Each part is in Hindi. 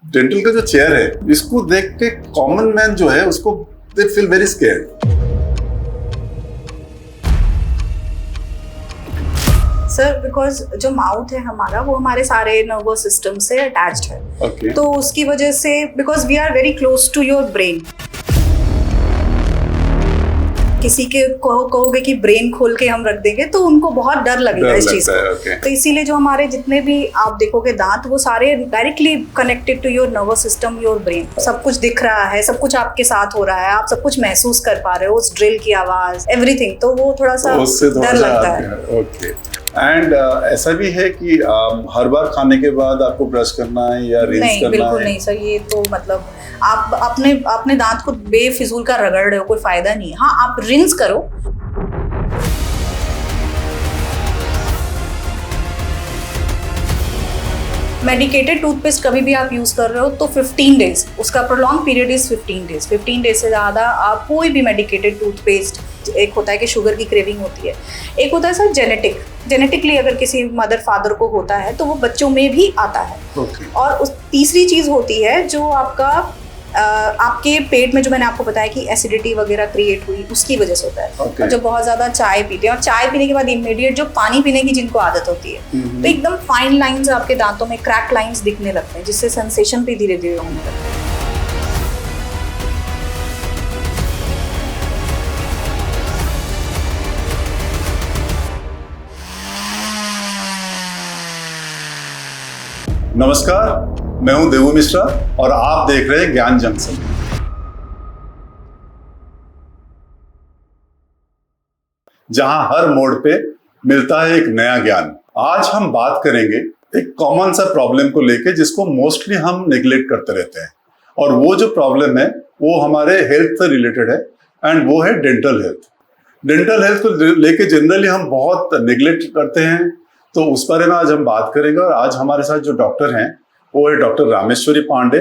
डेंटल का जो चेयर है, इसको देख के कॉमन मैन जो है उसको they feel very scared. Sir because जो माउथ है हमारा वो हमारे सारे नर्वस सिस्टम से अटैच्ड है। Okay. तो उसकी वजह से because we are very close to your brain. किसी के कहोगे कि ब्रेन खोल के हम रख देंगे तो उनको बहुत डर लगेगा इस चीज को। Okay. तो इसीलिए जो हमारे जितने भी आप देखोगे दांत वो सारे directly connected to your nervous system, your brain. सब कुछ दिख रहा है, सब कुछ आपके साथ हो रहा है, आप सब कुछ महसूस कर पा रहे हो, उस ड्रिल की आवाज, एवरीथिंग। तो वो थोड़ा सा डर लगता है। ओके। एंड ऐसा भी है कि हर बार खाने के बाद आपको ब्रश करना है या रिंस नहीं, करना बिल्कुल है? नहीं सर। ये तो मतलब आप अपने दांत को बेफिजूल का रगड़ रहे हो, कोई फायदा नहीं है। हाँ, आप रिंस करो। मेडिकेटेड टूथपेस्ट कभी भी आप यूज कर रहे हो तो 15 डेज, उसका prolong period is 15 days. 15 days से ज़्यादा आप कोई भी मेडिकेटेड टूथपेस्ट, एक होता है कि शुगर की क्रेविंग होती है, एक होता है सर जेनेटिकली अगर किसी मदर फादर को होता है तो वो बच्चों में भी आता है। Okay. और उस तीसरी चीज़ होती है जो आपके पेट में, जो मैंने आपको बताया कि एसिडिटी वगैरह क्रिएट हुई, उसकी वजह से होता है। Okay. और जब बहुत ज़्यादा चाय पीते हैं और चाय पीने के बाद इमीडिएट जो पानी पीने की जिनको आदत होती है, तो एकदम फाइन लाइंस आपके दांतों में, क्रैक लाइंस दिखने लगते हैं, जिससे सेंसेशन भी धीरे धीरे होने लगता है। नमस्कार, मैं हूं देवू मिश्रा और आप देख रहे हैं ज्ञान जंक्शन। जहां हर मोड़ पे मिलता है एक नया ज्ञान। आज हम बात करेंगे एक कॉमन सा प्रॉब्लम को लेके जिसको मोस्टली हम नेग्लेक्ट करते रहते हैं, और वो जो प्रॉब्लम है वो हमारे हेल्थ से रिलेटेड है, एंड वो है डेंटल हेल्थ। डेंटल हेल्थ को लेके जनरली हम बहुत नेग्लेक्ट करते हैं, तो उस बारे में आज हम बात करेंगे। और आज हमारे साथ जो डॉक्टर हैं वो है डॉक्टर रामेश्वरी पांडे।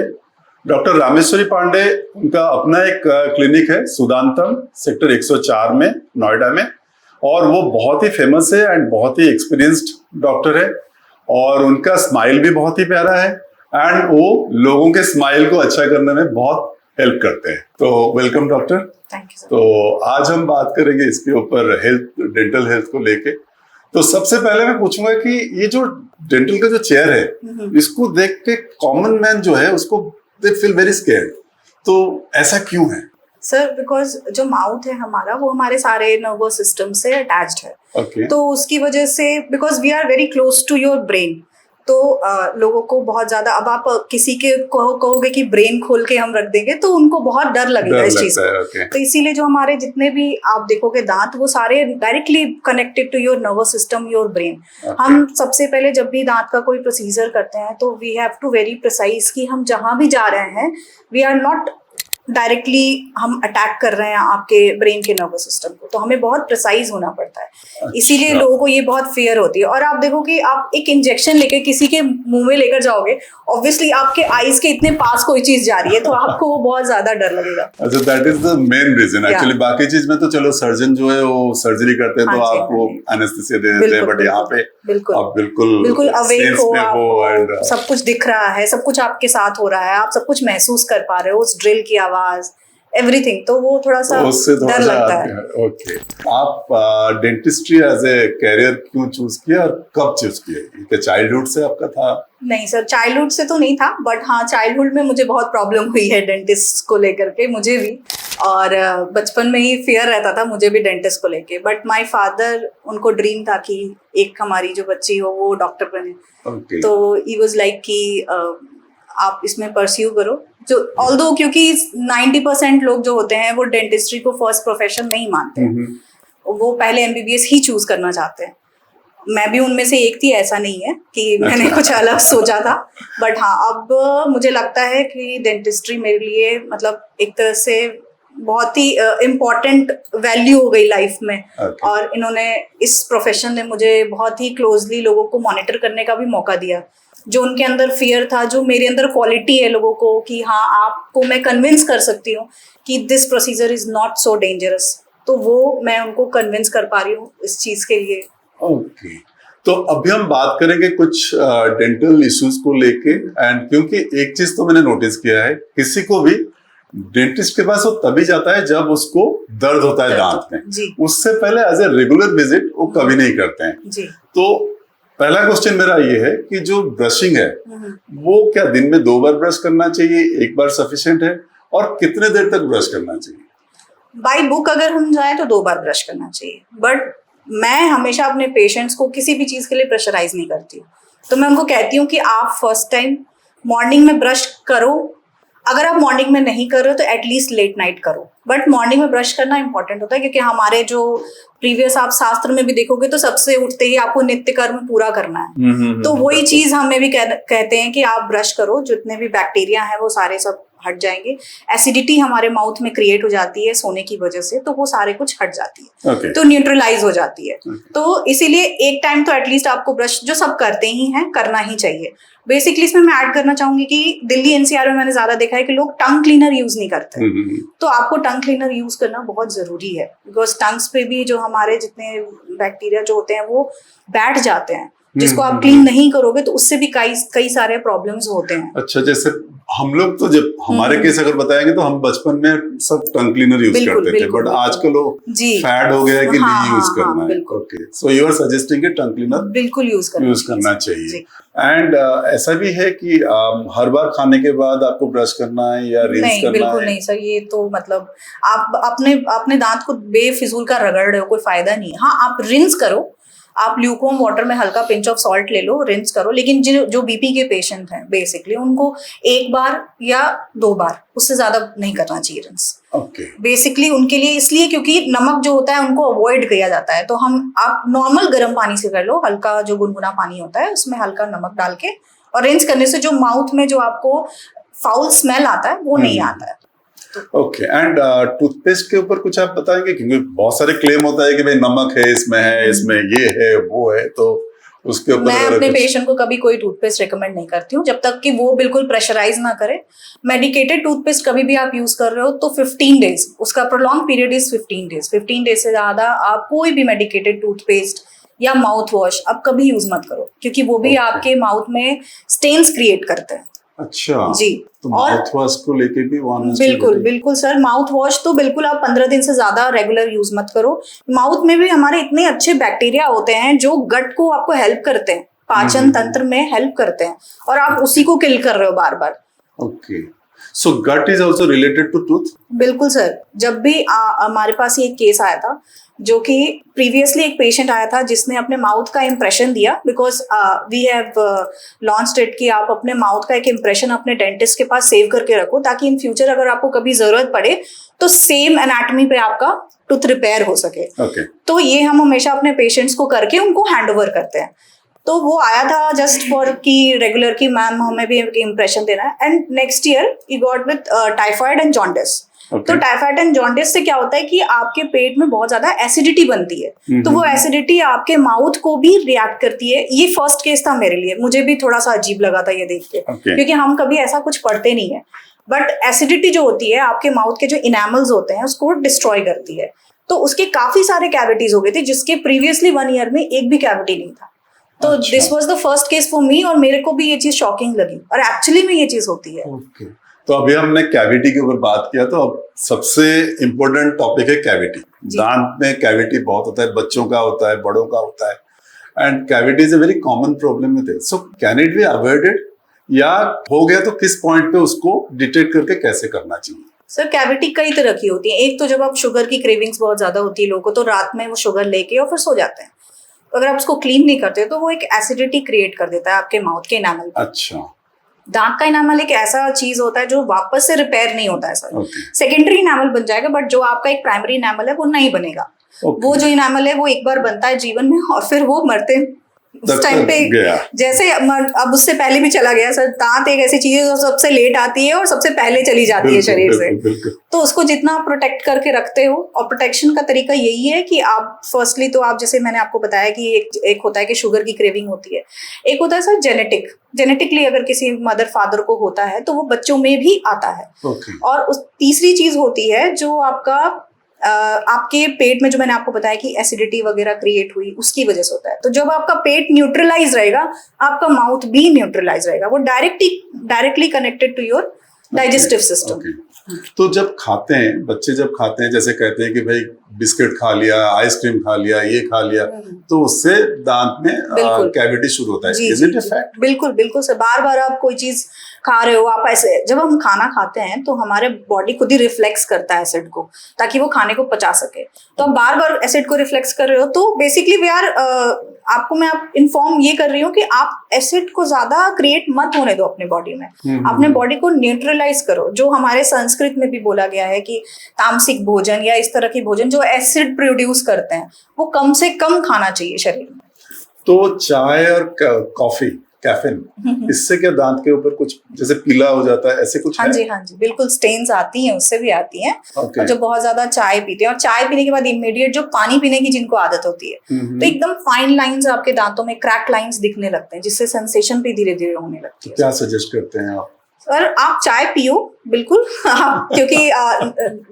डॉक्टर रामेश्वरी पांडे, उनका अपना एक क्लिनिक है सुदांतम, सेक्टर 104 में, नोएडा में, और वो बहुत ही फेमस है एंड बहुत ही एक्सपीरियंस्ड डॉक्टर है, और उनका स्माइल भी बहुत ही प्यारा है, एंड वो लोगों के स्माइल को अच्छा करने में बहुत हेल्प करते हैं। तो welcome doctor. Thank you sir. तो आज हम बात करेंगे इसके ऊपर, हेल्थ, डेंटल हेल्थ को लेके। तो सबसे पहले मैं पूछूंगा कि ये जो डेंटल का जो चेयर है, इसको देख के कॉमन मैन जो है उसको दे फील वेरी स्केर्ड। तो ऐसा क्यों है? सर बिकॉज जो माउथ है हमारा वो हमारे सारे नर्वस सिस्टम से अटैच्ड है। Okay. तो उसकी वजह से because we are very close to your brain, तो लोगों को बहुत ज्यादा, अब आप किसी के कहोगे कि ब्रेन खोल के हम रख देंगे तो उनको बहुत डर लगेगा इस चीज को। Okay. तो इसीलिए जो हमारे जितने भी आप देखोगे दांत वो सारे directly connected to your nervous system, your brain. हम सबसे पहले जब भी दांत का कोई प्रोसीजर करते हैं तो we have to very precise कि हम जहां भी जा रहे हैं वी आर नॉट डायरेक्टली हम अटैक कर रहे हैं आपके ब्रेन के नर्वस सिस्टम को, तो हमें बहुत प्रिसाइज होना पड़ता है। इसीलिए लोगों को ये बहुत फियर होती है। और आप देखो कि आप एक इंजेक्शन लेके किसी के मुंह में लेकर जाओगे, ऑब्वियसली आपके आईज के इतने पास कोई चीज जा रही है तो आपको वो बहुत ज्यादा डर लगेगा। अच्छा, that is the main reason actually. बाकी चीज में तो चलो सर्जन जो है वो सर्जरी करते हैं, तो आपको एनेस्थीसिया दे देते हैं, बट यहाँ पे आप बिल्कुल अवेक हो, एंड सब कुछ दिख रहा है, सब कुछ आपके साथ हो रहा है, आप सब कुछ महसूस कर पा रहे हो, उस ड्रिल की आवाज, एवरीथिंग। तो वो थोड़ा सा डर लगता है। ओके। आप डेंटिस्ट्री एज ए कैरियर क्यों चूज किया और कब चूज किया? क्या चाइल्डहुड से आपका था? नहीं सर, चाइल्डहुड से तो नहीं था, बट हाँ चाइल्डहुड में मुझे बहुत प्रॉब्लम हुई है डेंटिस्ट को लेकर के, मुझे भी। और बचपन में ही फियर रहता था मुझे भी डेंटिस्ट को लेके। बट माय फादर, उनको ड्रीम था कि एक हमारी जो बच्ची हो वो डॉक्टर बने। Okay. तो ही वाज लाइक कि आप इसमें परस्यू करो। जो ऑल्दो क्योंकि 90% लोग जो होते हैं वो डेंटिस्ट्री को फर्स्ट प्रोफेशन नहीं मानते हैं, वो पहले एमबीबीएस ही चूज करना चाहते हैं। मैं भी उनमें से एक थी, ऐसा नहीं है कि मैंने कुछ अलग सोचा था। बट हाँ, अब मुझे लगता है कि डेंटिस्ट्री मेरे लिए मतलब एक तरह से बहुत ही इम्पोर्टेंट वैल्यू हो गई लाइफ में। Okay. और इन्होंने, इस प्रोफेशन ने मुझे बहुत ही क्लोजली लोगों को मॉनिटर करने का भी मौका दिया। जो उनके अंदर फियर था, जो मेरे अंदर क्वालिटी है लोगों को कि हाँ आपको मैं कन्विंस कर सकती हूँ कि this procedure is not so dangerous, तो वो मैं उनको कन्विंस कर पा रही हूँ इस चीज के लिए। ओके। तो अभी हम बात करेंगे कुछ डेंटल इश्यूज को लेके, एंड क्योंकि एक चीज तो मैंने नोटिस किया है, किसी को भी डेंटिस्ट के पास वो तभी जाता है जब उसको दर्द होता है दांत में, उससे पहले एज ए रेगुलर विजिट वो कभी नहीं करते हैं जी। तो पहला क्वेश्चन मेरा ये है कि जो ब्रशिंग है वो क्या दिन में 2 बार ब्रश करना चाहिए, 1 बार सफिशिएंट है, और कितने देर तक ब्रश करना चाहिए? बाय बुक अगर हम जाए तो 2 बार ब्रश करना चाहिए, बट मैं हमेशा अपने पेशेंट्स को किसी भी चीज के लिए प्रेशराइज नहीं करती हूँ। तो मैं उनको कहती हूँ कि आप फर्स्ट टाइम मॉर्निंग में ब्रश करो, अगर आप मॉर्निंग में नहीं कर रहे हो तो एटलीस्ट लेट नाइट करो, बट मॉर्निंग में ब्रश करना इंपॉर्टेंट होता है, क्योंकि हमारे जो प्रीवियस आप शास्त्र में भी देखोगे तो सबसे उठते ही आपको नित्य कर्म पूरा करना है। तो वही चीज हमें भी कहते हैं कि आप ब्रश करो, जितने भी बैक्टीरिया हैं वो सारे सब हट जाएंगे। एसिडिटी हमारे माउथ में क्रिएट हो जाती है सोने की वजह से, तो वो सारे कुछ हट जाती है, तो न्यूट्रलाइज हो जाती है। तो इसीलिए एक टाइम तो एटलीस्ट आपको ब्रश, जो सब करते ही हैं, करना ही चाहिए। बेसिकली इसमें मैं ऐड करना चाहूंगी कि दिल्ली एनसीआर में मैंने ज्यादा देखा है कि लोग टंग क्लीनर यूज नहीं करते, तो आपको टंग क्लीनर यूज करना बहुत जरूरी है, बिकॉज टंग्स पे भी जो हमारे जितने बैक्टीरिया जो होते हैं वो बैठ जाते हैं, जिसको आप क्लीन नहीं करोगे तो उससे भी कई सारे प्रॉब्लम्स होते हैं। अच्छा, जैसे हम लोग तो जब हमारे केस अगर बताएंगे तो हम बचपन में सब टंग क्लीनर यूज करते थे, बट आजकल लोग फैड हो गया है कि नहीं यूज करना है। Okay, so you are suggesting कि टंग क्लीनर बिल्कुल यूज करना चाहिए। एंड ऐसा भी है कि हर बार खाने के बाद आपको ब्रश करना है या रिंस करना है? बिल्कुल नहीं सर, ये तो मतलब आप अपने दांत को बेफिजूल का रगड़ रहे हो, कोई फायदा नहीं। हाँ, आप रिंस करो, आप ल्यूकवार्म वाटर में हल्का पिंच ऑफ सॉल्ट ले लो, रिंस करो, लेकिन जो बीपी के पेशेंट हैं बेसिकली उनको 1 बार या 2 बार, उससे ज्यादा नहीं करना चाहिए रिंस। ओके, बेसिकली उनके लिए इसलिए क्योंकि नमक जो होता है उनको अवॉइड किया जाता है, तो आप नॉर्मल गर्म पानी से कर लो, हल्का जो गुनगुना पानी होता है उसमें हल्का नमक डाल के, और रिंस करने से जो माउथ में जो आपको फाउल स्मेल आता है वो नहीं आता है। ओके, एंड टूथपेस्ट के ऊपर कुछ आप बताएंगे, क्योंकि बहुत सारे क्लेम होता है कि भाई नमक है इसमें ये है वो है, तो उसके ऊपर मैं अपने पेशेंट को कभी कोई टूथपेस्ट रेकमेंड नहीं करती हूँ जब तक कि वो बिल्कुल प्रेशराइज ना करे। मेडिकेटेड टूथपेस्ट कभी भी आप यूज कर रहे हो तो 15 डेज, उसका prolong period is 15 days. 15 days से ज्यादा आप कोई भी मेडिकेटेड टूथपेस्ट या माउथ वॉश आप कभी यूज मत करो, क्योंकि वो भी आपके माउथ में स्टेन्स क्रिएट करते हैं। अच्छा जी, तो माउथ वॉश को लेके भी बिल्कुल सर, माउथ वॉश तो बिल्कुल आप 15 दिन से ज्यादा रेगुलर यूज मत करो। माउथ में भी हमारे इतने अच्छे बैक्टीरिया होते हैं जो गट को आपको हेल्प करते हैं, पाचन तंत्र में हेल्प करते हैं, और आप उसी को किल कर रहे हो बार बार। Okay, so gut is also related to tooth? बिल्कुल सर, जब भी हमारे पास ये केस आया था, जो कि प्रीवियसली एक पेशेंट आया था जिसने अपने माउथ का इंप्रेशन दिया, because we have launched it कि आप अपने माउथ का एक इंप्रेशन अपने डेंटिस्ट के पास सेव करके रखो, ताकि इन फ्यूचर अगर आपको कभी जरूरत पड़े तो सेम एनाटॉमी पे आपका टूथ रिपेयर हो सके। तो ये हम हमेशा अपने पेशेंट्स को करके उनको हैंड ओवर करते हैं। तो वो आया था जस्ट फॉर की रेगुलर की मैम हमें भी इंप्रेशन देना है, and next year he got with typhoid and jaundice. तो टाइफाइड एंड जॉन्डिस से क्या होता है कि आपके पेट में बहुत ज्यादा एसिडिटी बनती है, तो वो एसिडिटी आपके माउथ को भी रिएक्ट करती है। ये फर्स्ट केस था मेरे लिए, मुझे भी थोड़ा सा अजीब लगा था ये देख के, क्योंकि हम कभी ऐसा कुछ पढ़ते नहीं है, बट एसिडिटी जो होती है आपके माउथ के जो इनेमल्स होते हैं उसको डिस्ट्रॉय करती है। तो उसके काफी सारे कैविटीज हो गए थे, जिसके प्रीवियसली 1 ईयर में एक भी कैविटी नहीं था। तो this was the first case for me, और मेरे को भी ये चीज शॉकिंग लगी, और एक्चुअली में ये चीज होती है। तो अभी हमने कैविटी के ऊपर बात किया, तो अब सबसे इम्पोर्टेंट टॉपिक है कैविटी। दांत में कैविटी बहुत होता है, बच्चों का होता है, बड़ों का होता है, and cavity is a very common problem with it. So can it be avoided, या हो गया तो किस पॉइंट पे उसको डिटेक्ट करके कैसे करना चाहिए? सर, कैविटी कई तरह की होती है। एक तो जब आप शुगर की क्रेविंग्स बहुत ज्यादा होती है लोगों को, तो रात में वो शुगर लेके और फिर सो जाते हैं। अगर आप उसको क्लीन नहीं करते तो वो एक एसिडिटी क्रिएट कर देता है आपके माउथ के इनामल पे। अच्छा, दांत का इनामल एक ऐसा चीज होता है जो वापस से रिपेयर नहीं होता है सर। सेकेंडरी इनामल बन जाएगा, बट जो आपका एक प्राइमरी इनामल है वो नहीं बनेगा। वो जो इनामल है वो एक बार बनता है जीवन में, और फिर वो मरते उस टाइम पे जैसे अब उससे पहले भी चला गया सर। दांत एक ऐसी चीज है जो सबसे लेट आती है और सबसे पहले चली जाती है शरीर से, तो उसको जितना प्रोटेक्ट करके रखते हो, और प्रोटेक्शन का तरीका यही है कि आप फर्स्टली तो आप, जैसे मैंने आपको बताया कि एक होता है कि शुगर की क्रेविंग होती है, एक होता है सर जेनेटिकली अगर किसी मदर फादर को होता है तो वो बच्चों में भी आता है। और उस तीसरी चीज होती है जो आपका आपके पेट में जो मैंने आपको बताया कि एसिडिटी वगैरह क्रिएट हुई उसकी वजह से होता है। तो जब आपका पेट न्यूट्रलाइज रहेगा, आपका माउथ भी न्यूट्रलाइज रहेगा। वो directly connected to your digestive system. तो जब खाते हैं, बच्चे जब खाते हैं, जैसे कहते हैं कि भाई बिस्किट खा लिया, आइसक्रीम खा लिया, ये खा लिया, तो उससे दांत में कैविटी शुरू होता है। Is it a fact? बिल्कुल बिल्कुल सर। बार बार आप कोई चीज खा रहे हो, आप ऐसे, जब हम खाना खाते हैं तो हमारे बॉडी खुद ही रिफ्लेक्स करता है एसिड को, ताकि वो खाने को पचा सके। तो आप बार बार एसिड को रिफ्लेक्स कर रहे हो, तो बेसिकली वी आर, आपको मैं इन्फॉर्म ये कर रही हूँ कि आप एसिड को ज्यादा क्रिएट मत होने दो अपने बॉडी में। अपने बॉडी को न्यूट्रलाइज करो। जो हमारे संस्कृत में भी बोला गया है कि तामसिक भोजन या इस तरह की भोजन जो एसिड प्रोड्यूस करते हैं, वो कम से कम खाना चाहिए शरीर में। तो चाय और कॉफी, कैफीन, इससे क्या दांत के ऊपर कुछ जैसे पीला हो जाता है, ऐसे कुछ हाँ है? जी, हाँ जी, बिल्कुल स्टेन्स आती हैं, उससे भी आती हैं। Okay. और जो बहुत ज्यादा चाय पीते हैं, और चाय पीने के बाद इमीडिएट जो पानी पीने की जिनको आदत होती है, तो एकदम फाइन लाइंस आपके दांतों में, क्रैक लाइंस दिखने लगते हैं, जिससे सेंसेशन भी धीरे धीरे होने लगती है। क्या सजेस्ट करते हैं आप? सर आप चाय पियो, बिल्कुल। क्योंकि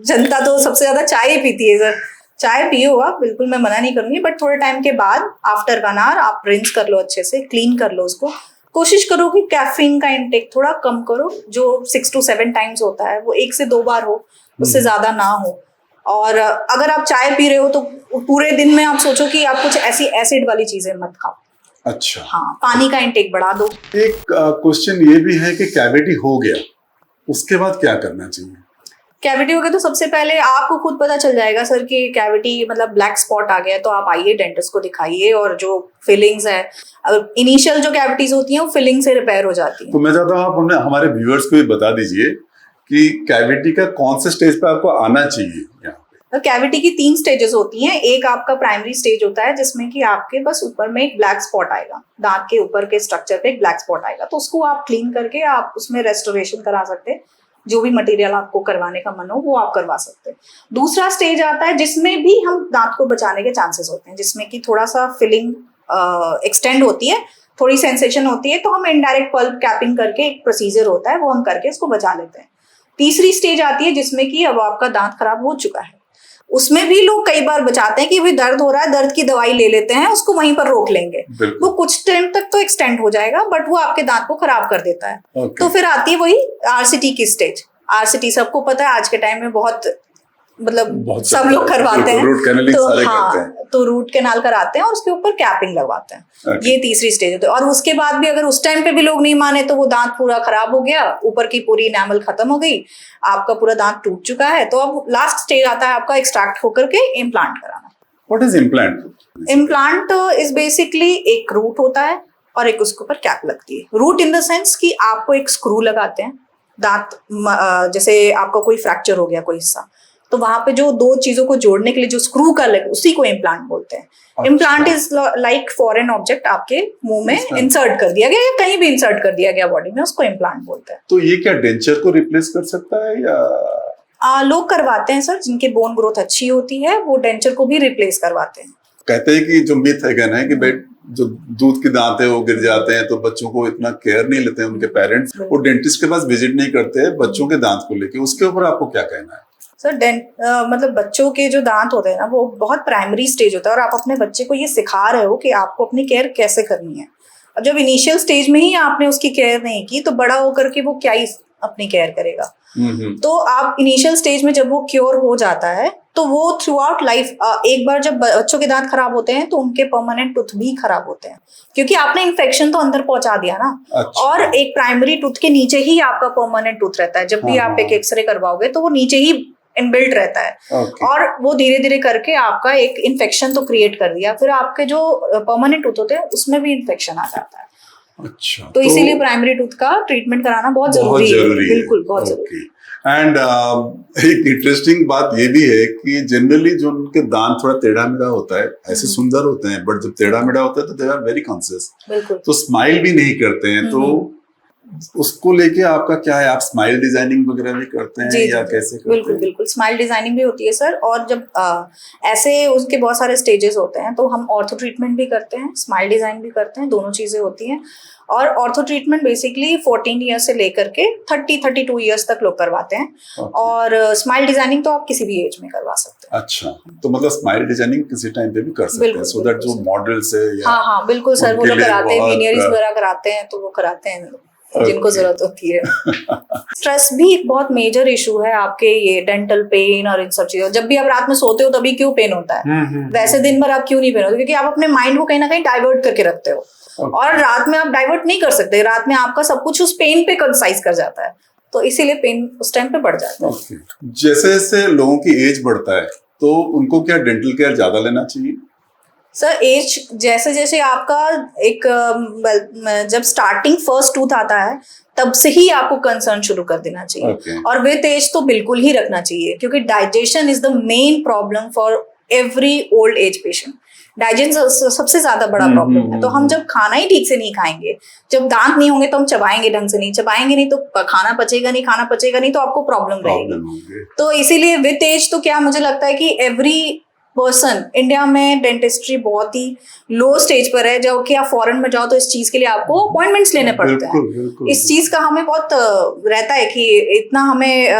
जनता तो सबसे ज्यादा चाय ही पीती है सर। चाय पियो आप, बिल्कुल मैं मना नहीं करूंगी, बट थोड़े टाइम के बाद आफ्टर 1 आवर आप रिंस कर लो, अच्छे से क्लीन कर लो उसको। कोशिश करो कि कैफीन का इंटेक थोड़ा कम करो। जो 6 to 7 टाइम्स होता है वो 1 से 2 बार हो, उससे ज्यादा ना हो। और अगर आप चाय पी रहे हो तो पूरे दिन में आप सोचो कि आप कुछ ऐसी एसिड वाली चीजें मत खाओ। अच्छा। हाँ, पानी का इंटेक बढ़ा दो। एक क्वेश्चन ये भी है कि कैविटी हो गया, उसके बाद क्या करना चाहिए? कैविटी हो गया तो सबसे पहले आपको खुद पता चल जाएगा सर कि कैविटी मतलब ब्लैक स्पॉट आ गया है, तो आप आइए डेंटिस्ट को दिखाइए। और जो फिलिंग्स है, इनिशियल जो कैविटीज होती हैं वो फिलिंग से रिपेयर हो जाती है। तो मैं चाहता हूँ आप हमारे व्यूअर्स को भी बता दीजिए कि कैविटी का कौन से स्टेज पे आपको आना चाहिए यहाँ पे? कैविटी की 3 स्टेजेस होती हैं। एक आपका प्राइमरी स्टेज होता है जिसमें कि आपके बस ऊपर में एक ब्लैक स्पॉट आएगा, दांत के ऊपर के स्ट्रक्चर पे एक ब्लैक स्पॉट आएगा, तो उसको आप क्लीन करके आप उसमें रेस्टोरेशन करा सकते हैं। जो भी मटेरियल आपको करवाने का मन हो वो आप करवा सकते हैं। दूसरा स्टेज आता है जिसमें भी हम दांत को बचाने के चांसेस होते हैं, जिसमें कि थोड़ा सा फिलिंग एक्सटेंड होती है, थोड़ी सेंसेशन होती है, तो हम इनडायरेक्ट पल्प कैपिंग करके, एक प्रोसीजर होता है, वो हम करके इसको बचा लेते हैं। तीसरी स्टेज आती है जिसमें कि अब आपका दांत खराब हो चुका है। उसमें भी लोग कई बार बचाते हैं कि भाई दर्द हो रहा है, दर्द की दवाई ले लेते हैं, उसको वहीं पर रोक लेंगे। वो कुछ टाइम तक तो एक्सटेंड हो जाएगा, बट वो आपके दांत को खराब कर देता है। तो फिर आती है वही आरसीटी की स्टेज। आरसीटी सबको पता है, आज के टाइम में बहुत मतलब सब लोग करवाते हैं। रूट कैनलिंग तो सारे हाँ, करते हैं। तो रूट कैनाल कराते हैं और उसके ऊपर कैपिंग लगवाते हैं। ये तीसरी स्टेज होती है। और उसके बाद भी अगर उस टाइम पे भी लोग नहीं माने तो वो दांत पूरा खराब हो गया, ऊपर की पूरी एनामल खत्म हो गई, आपका पूरा दांत टूट चुका है, तो अब लास्ट स्टेज आता है आपका एक्सट्रैक्ट होकर के इम्प्लांट कराना। What is implant? Implant is basically एक रूट होता है और एक उसके ऊपर कैप लगती है। रूट इन द सेंस कि आपको एक स्क्रू लगाते हैं दांत, जैसे आपका कोई फ्रैक्चर हो गया कोई हिस्सा, तो वहां पे जो 2 चीजों को जोड़ने के लिए जो स्क्रू का लगे, उसी को इम्प्लांट बोलते हैं। Implant is like foreign object आपके मुंह में इंसर्ट कर दिया गया या कहीं भी इंसर्ट कर दिया गया बॉडी में, उसको इम्प्लांट बोलते हैं। तो ये क्या डेंचर को रिप्लेस कर सकता है या? लोग करवाते हैं सर, जिनके बोन ग्रोथ अच्छी होती है वो डेंचर को भी रिप्लेस करवाते हैं। कहते हैं कि जो मिथ है कहना है कि भाई जो दूध के दांत है वो गिर जाते हैं तो बच्चों को इतना केयर नहीं लेते हैं उनके पेरेंट्स, वो डेंटिस्ट के पास विजिट नहीं करते हैं बच्चों के दांत को लेके, उसके ऊपर आपको क्या कहना है? सर मतलब बच्चों के जो दांत होते हैं ना, वो बहुत प्राइमरी स्टेज होता है, और आप अपने बच्चे को ये सिखा रहे हो कि आपको अपनी केयर कैसे करनी है। अब जब इनिशियल स्टेज में ही आपने उसकी केयर नहीं की, तो बड़ा होकर के वो क्या ही अपनी केयर करेगा। तो आप इनिशियल स्टेज में जब वो क्योर हो जाता है तो वो थ्रू आउट लाइफ, एक बार जब बच्चों के दांत खराब होते हैं तो उनके परमानेंट टूथ भी खराब होते हैं, क्योंकि आपने इन्फेक्शन तो अंदर पहुंचा दिया ना। अच्छा। और एक प्राइमरी टूथ के नीचे ही आपका परमानेंट टूथ रहता है। जब भी आप एक एक्सरे करवाओगे तो वो नीचे ही इनबिल्ट रहता है। और वो धीरे धीरे करके आपका एक इन्फेक्शन तो क्रिएट कर दिया, फिर आपके जो परमानेंट टूथ होते हैं उसमें भी इन्फेक्शन आ जाता है। अच्छा, तो इसीलिए प्राइमरी टूथ का ट्रीटमेंट कराना बहुत जरूरी है। बिल्कुल, बहुत जरूरी। एंड एक इंटरेस्टिंग बात ये भी है कि जनरली जो उनके दांत थोड़ा टेढ़ा मेढ़ा होता है, ऐसे सुंदर होते हैं, बट जब टेढ़ा मेढ़ा होता है तो दे आर वेरी कॉन्शियस, तो स्माइल भी नहीं करते हैं। तो उसको लेके आपका क्या है, आप स्माइल डिजाइनिंग वगैरह भी करते हैं जी या जी कैसे करते बिल्कुल हैं? बिल्कुल, स्माइल डिजाइनिंग भी होती है सर। और जब ऐसे उसके बहुत सारे स्टेजेस होते हैं, तो हम ऑर्थो ट्रीटमेंट भी करते हैं, स्माइल डिजाइन भी करते हैं, दोनों चीजें होती हैं। और ऑर्थो ट्रीटमेंट बेसिकली 14 ईयर्स से लेकर के 32 ईयर्स तक लोग करवाते हैं। Okay. और स्माइल डिजाइनिंग तो आप किसी भी एज में करवा सकते हैं। अच्छा, तो मतलब स्माइल डिजाइनिंग किसी टाइम पे भी कर सकते हैं, बिल्कुल, सो दैट बिल्कुल जो सर। मॉडल्स है या हाँ हाँ बिल्कुल सर, वो उनके लोग लिए कराते हैं, बहुत, वेनियर्स वगैरह कराते हैं, तो वो कराते हैं जिनको Okay. जरूरत होती है। स्ट्रेस भी एक बहुत मेजर इशू है आपके, ये डेंटल पेन और इन सब चीजों। जब भी आप रात में सोते हो तभी क्यों पेन होता है, वैसे दिन भर आप क्यों नहीं पेन होते? क्योंकि आप अपने माइंड को कहीं ना कहीं डाइवर्ट करके रखते हो। Okay. और रात में आप डाइवर्ट नहीं कर सकते, रात में आपका सब कुछ उस पेन पे कंसाइज कर जाता है, तो इसीलिए पेन उस टाइम पे बढ़ जाता है। Okay. जैसे जैसे लोगों की एज बढ़ता है तो उनको क्या डेंटल केयर ज्यादा लेना चाहिए? सर एज जैसे जैसे आपका एक जब स्टार्टिंग फर्स्ट टूथ आता है तब से ही आपको कंसर्न शुरू कर देना चाहिए। Okay. और विथ एज तो बिल्कुल ही रखना चाहिए, क्योंकि digestion is the main problem for every old age patient. Digestion सबसे ज्यादा बड़ा प्रॉब्लम है। तो हम जब खाना ही ठीक से नहीं खाएंगे, जब दांत नहीं होंगे तो हम चबाएंगे ढंग से नहीं, चबाएंगे नहीं तो खाना पचेगा नहीं, खाना पचेगा नहीं तो आपको प्रॉब्लम रहेगी। तो इसीलिए विथ एज तो क्या मुझे लगता है कि एवरी पर्सन, इंडिया में डेंटिस्ट्री बहुत ही लो स्टेज पर है। जब कि आप फॉरेन में जाओ तो इस चीज के लिए आपको अपॉइंटमेंट्स लेने पड़ते हैं। इस चीज का हमें बहुत रहता है कि इतना हमें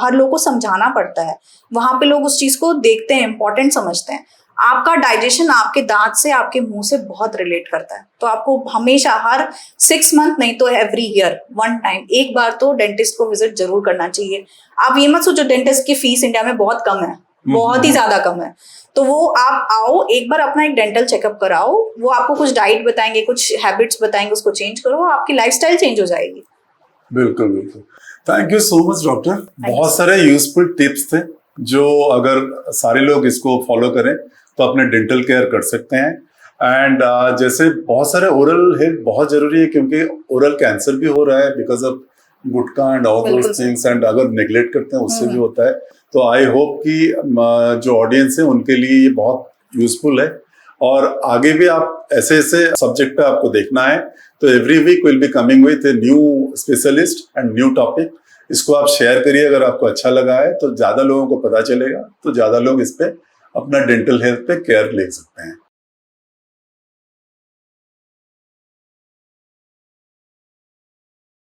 हर लोग को समझाना पड़ता है। वहां पे लोग उस चीज को देखते हैं, इंपॉर्टेंट समझते हैं। आपका डाइजेशन आपके दांत से, आपके मुंह से बहुत रिलेट करता है। तो आपको हमेशा हर 6 मंथ नहीं तो एवरी ईयर 1 टाइम एक बार तो डेंटिस्ट को विजिट जरूर करना चाहिए। आप ये मत सोचो डेंटिस्ट की फीस इंडिया में बहुत कम है, बहुत ही ज्यादा कम है। तो वो आप आओ एक बार, अपना एक डेंटल चेकअप कराओ, वो आपको कुछ डाइट बताएंगे, कुछ हैबिट्स बताएंगे, उसको चेंज करो, आपकी लाइफस्टाइल चेंज हो जाएगी। बिल्कुल बिल्कुल। Thank you so much doctor, बहुत सारे यूजफुल टिप्स थे जो अगर सारे लोग इसको फॉलो करें तो अपने डेंटल केयर कर सकते हैं। एंड जैसे बहुत सारे ओरल हेल्थ बहुत जरूरी है, क्योंकि ओरल कैंसर भी हो रहा है because of gutkha and all those things, and अगर नेग्लेक्ट करते हैं उससे भी होता है। तो आई होप कि जो ऑडियंस है उनके लिए ये बहुत यूजफुल है। और आगे भी आप ऐसे ऐसे सब्जेक्ट पे आपको देखना है तो every week will be coming with a new specialist and new topic. इसको आप शेयर करिए, अगर आपको अच्छा लगा है तो ज्यादा लोगों को पता चलेगा, तो ज्यादा लोग इस पे अपना डेंटल हेल्थ पे केयर ले सकते हैं।